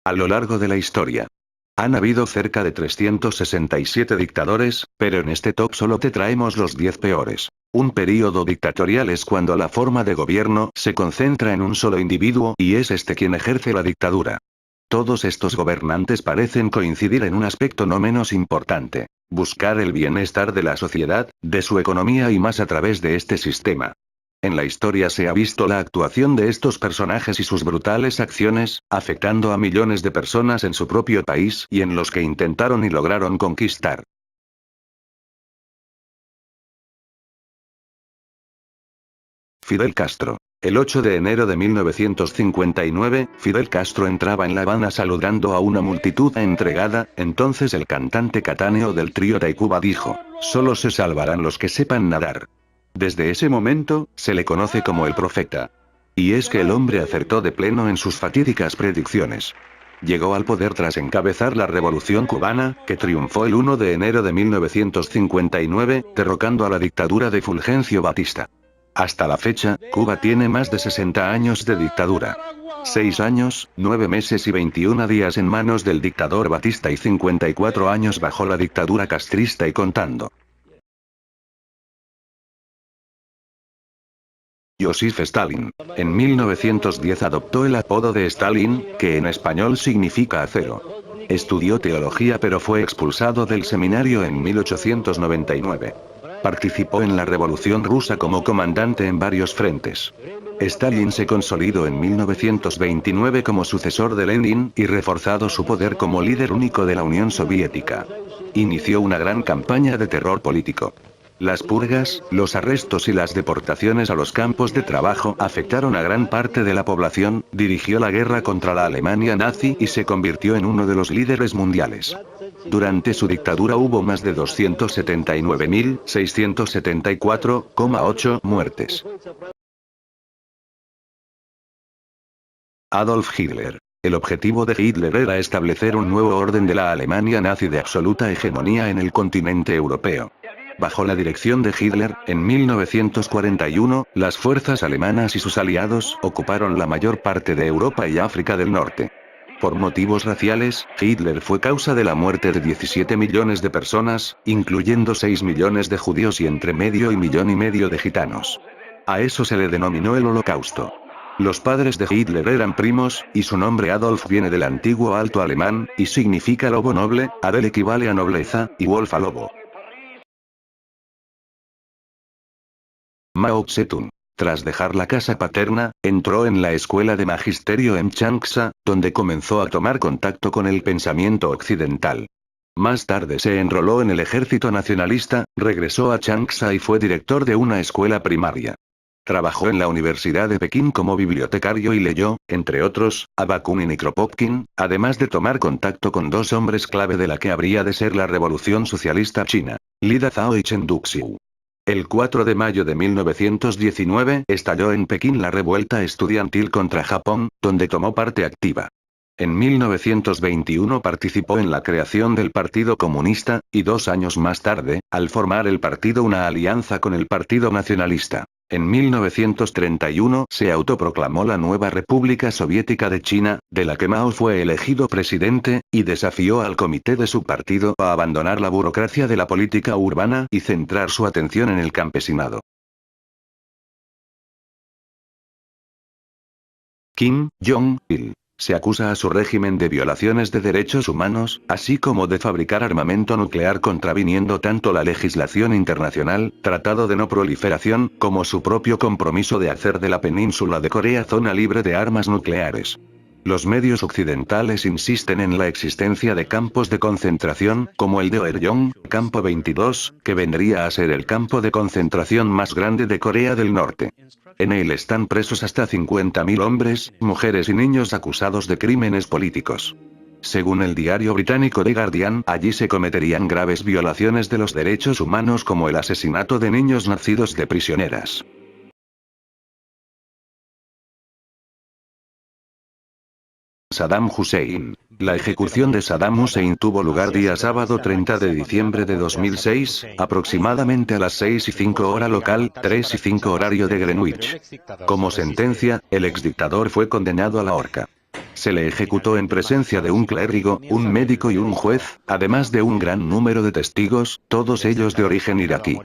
A lo largo de la historia, han habido cerca de 367 dictadores, pero en este top solo te traemos los 10 peores. Un período dictatorial es cuando la forma de gobierno se concentra en un solo individuo y es este quien ejerce la dictadura. Todos estos gobernantes parecen coincidir en un aspecto no menos importante: buscar el bienestar de la sociedad, de su economía y más a través de este sistema. En la historia se ha visto la actuación de estos personajes y sus brutales acciones, afectando a millones de personas en su propio país y en los que intentaron y lograron conquistar. Fidel Castro. El 8 de enero de 1959, Fidel Castro entraba en La Habana saludando a una multitud entregada. Entonces el cantante Cataneo del trío Tacuba dijo: "Solo se salvarán los que sepan nadar". Desde ese momento, se le conoce como el profeta. Y es que el hombre acertó de pleno en sus fatídicas predicciones. Llegó al poder tras encabezar la Revolución Cubana, que triunfó el 1 de enero de 1959, derrocando a la dictadura de Fulgencio Batista. Hasta la fecha, Cuba tiene más de 60 años de dictadura. 6 años, 9 meses y 21 días en manos del dictador Batista y 54 años bajo la dictadura castrista y contando. Joseph Stalin. En 1910 adoptó el apodo de Stalin, que en español significa acero. Estudió teología pero fue expulsado del seminario en 1899. Participó en la Revolución Rusa como comandante en varios frentes. Stalin se consolidó en 1929 como sucesor de Lenin y reforzado su poder como líder único de la Unión Soviética. Inició una gran campaña de terror político. Las purgas, los arrestos y las deportaciones a los campos de trabajo afectaron a gran parte de la población, dirigió la guerra contra la Alemania nazi y se convirtió en uno de los líderes mundiales. Durante su dictadura hubo más de 279.674,8 muertes. Adolf Hitler. El objetivo de Hitler era establecer un nuevo orden de la Alemania nazi de absoluta hegemonía en el continente europeo. Bajo la dirección de Hitler, en 1941, las fuerzas alemanas y sus aliados ocuparon la mayor parte de Europa y África del Norte. Por motivos raciales, Hitler fue causa de la muerte de 17 millones de personas, incluyendo 6 millones de judíos y entre medio y millón y medio de gitanos. A eso se le denominó el Holocausto. Los padres de Hitler eran primos, y su nombre Adolf viene del antiguo alto alemán, y significa lobo noble, Adel equivale a nobleza, y Wolf a lobo. Mao Zedong. Tras dejar la casa paterna, entró en la escuela de magisterio en Changsha, donde comenzó a tomar contacto con el pensamiento occidental. Más tarde se enroló en el ejército nacionalista, regresó a Changsha y fue director de una escuela primaria. Trabajó en la Universidad de Pekín como bibliotecario y leyó, entre otros, a Bakunin y Kropotkin, además de tomar contacto con dos hombres clave de la que habría de ser la Revolución Socialista China: Li Dazhao y Chen Duxiu. El 4 de mayo de 1919 estalló en Pekín la revuelta estudiantil contra Japón, donde tomó parte activa. En 1921 participó en la creación del Partido Comunista, y 2 años más tarde, al formar el partido una alianza con el Partido Nacionalista. En 1931 se autoproclamó la nueva República Soviética de China, de la que Mao fue elegido presidente, y desafió al comité de su partido a abandonar la burocracia de la política urbana y centrar su atención en el campesinado. Kim Jong-il. Se acusa a su régimen de violaciones de derechos humanos, así como de fabricar armamento nuclear contraviniendo tanto la legislación internacional, Tratado de No Proliferación, como su propio compromiso de hacer de la península de Corea zona libre de armas nucleares. Los medios occidentales insisten en la existencia de campos de concentración, como el de Oeryong, campo 22, que vendría a ser el campo de concentración más grande de Corea del Norte. En él están presos hasta 50.000 hombres, mujeres y niños acusados de crímenes políticos. Según el diario británico The Guardian, allí se cometerían graves violaciones de los derechos humanos como el asesinato de niños nacidos de prisioneras. Saddam Hussein. La ejecución de Saddam Hussein tuvo lugar día sábado 30 de diciembre de 2006, aproximadamente a las 6:05 hora local, 3:05 horario de Greenwich. Como sentencia, el exdictador fue condenado a la horca. Se le ejecutó en presencia de un clérigo, un médico y un juez, además de un gran número de testigos, todos ellos de origen iraquí.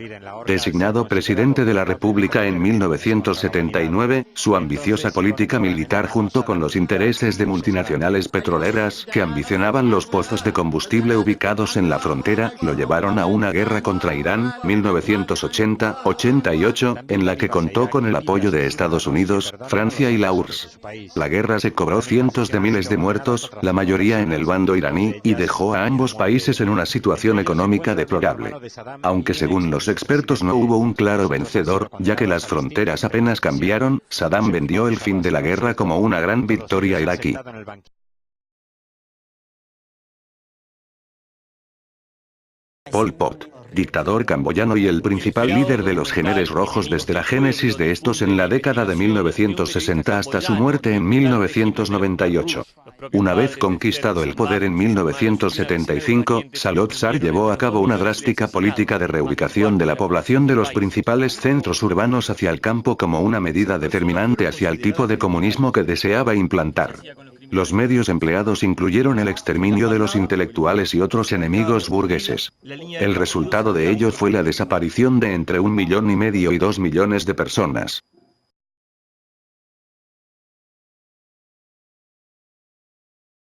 Designado presidente de la República en 1979, su ambiciosa política militar junto con los intereses de multinacionales petroleras que ambicionaban los pozos de combustible ubicados en la frontera, lo llevaron a una guerra contra Irán, 1980-88, en la que contó con el apoyo de Estados Unidos, Francia y la URSS. La guerra se cobró cientos de miles de muertos, la mayoría en el bando iraní, y dejó a ambos países en una situación económica deplorable. Aunque según los expertos no hubo un claro vencedor, ya que las fronteras apenas cambiaron, Saddam vendió el fin de la guerra como una gran victoria iraquí. Pol Pot, dictador camboyano y el principal líder de los Khmeres rojos desde la génesis de estos en la década de 1960 hasta su muerte en 1998. Una vez conquistado el poder en 1975, Salot-Sar llevó a cabo una drástica política de reubicación de la población de los principales centros urbanos hacia el campo como una medida determinante hacia el tipo de comunismo que deseaba implantar. Los medios empleados incluyeron el exterminio de los intelectuales y otros enemigos burgueses. El resultado de ello fue la desaparición de entre 1,5 millones y 2 millones de personas.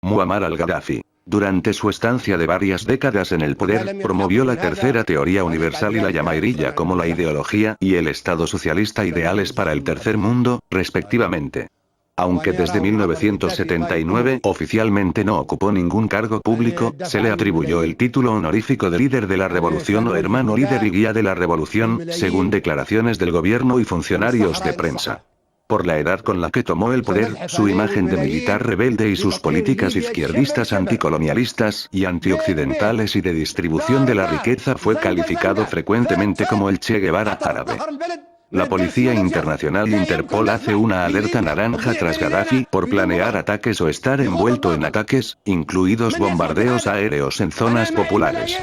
Muammar al-Gaddafi. Durante su estancia de varias décadas en el poder, promovió la tercera teoría universal y la llamairilla como la ideología y el Estado socialista ideales para el tercer mundo, respectivamente. Aunque desde 1979 oficialmente no ocupó ningún cargo público, se le atribuyó el título honorífico de líder de la revolución o hermano líder y guía de la revolución, según declaraciones del gobierno y funcionarios de prensa. Por la edad con la que tomó el poder, su imagen de militar rebelde y sus políticas izquierdistas anticolonialistas y antioccidentales y de distribución de la riqueza fue calificado frecuentemente como el Che Guevara árabe. La Policía Internacional Interpol hace una alerta naranja tras Gaddafi por planear ataques o estar envuelto en ataques, incluidos bombardeos aéreos en zonas populares.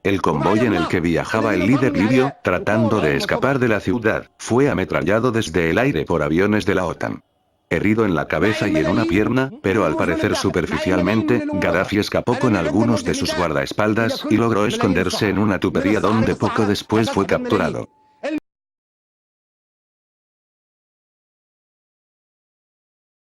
El convoy en el que viajaba el líder libio, tratando de escapar de la ciudad, fue ametrallado desde el aire por aviones de la OTAN. Herido en la cabeza y en una pierna, pero al parecer superficialmente, Gaddafi escapó con algunos de sus guardaespaldas y logró esconderse en una tubería donde poco después fue capturado.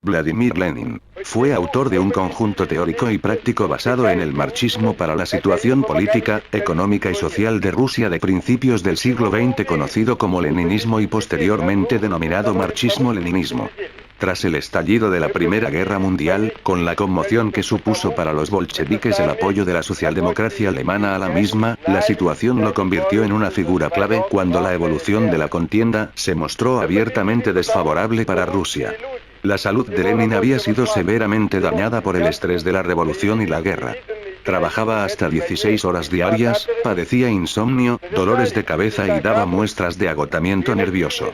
Vladimir Lenin fue autor de un conjunto teórico y práctico basado en el marxismo para la situación política, económica y social de Rusia de principios del siglo XX, conocido como leninismo y posteriormente denominado marxismo-leninismo. Tras el estallido de la Primera Guerra Mundial, con la conmoción que supuso para los bolcheviques el apoyo de la socialdemocracia alemana a la misma, la situación lo convirtió en una figura clave cuando la evolución de la contienda se mostró abiertamente desfavorable para Rusia. La salud de Lenin había sido severamente dañada por el estrés de la revolución y la guerra. Trabajaba hasta 16 horas diarias, padecía insomnio, dolores de cabeza y daba muestras de agotamiento nervioso.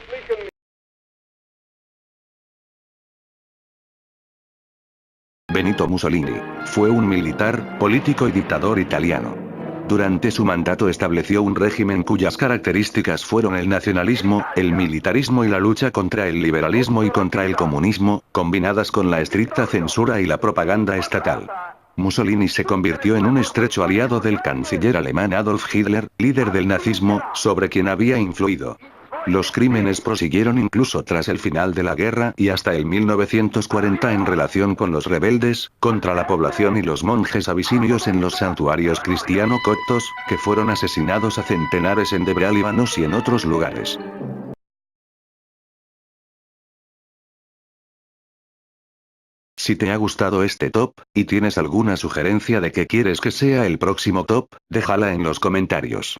Benito Mussolini fue un militar, político y dictador italiano. Durante su mandato estableció un régimen cuyas características fueron el nacionalismo, el militarismo y la lucha contra el liberalismo y contra el comunismo, combinadas con la estricta censura y la propaganda estatal. Mussolini se convirtió en un estrecho aliado del canciller alemán Adolf Hitler, líder del nazismo, sobre quien había influido. Los crímenes prosiguieron incluso tras el final de la guerra y hasta el 1940 en relación con los rebeldes, contra la población y los monjes abisinios en los santuarios cristiano-coptos, que fueron asesinados a centenares en Debra, Líbanos y en otros lugares. Si te ha gustado este top, y tienes alguna sugerencia de qué quieres que sea el próximo top, déjala en los comentarios.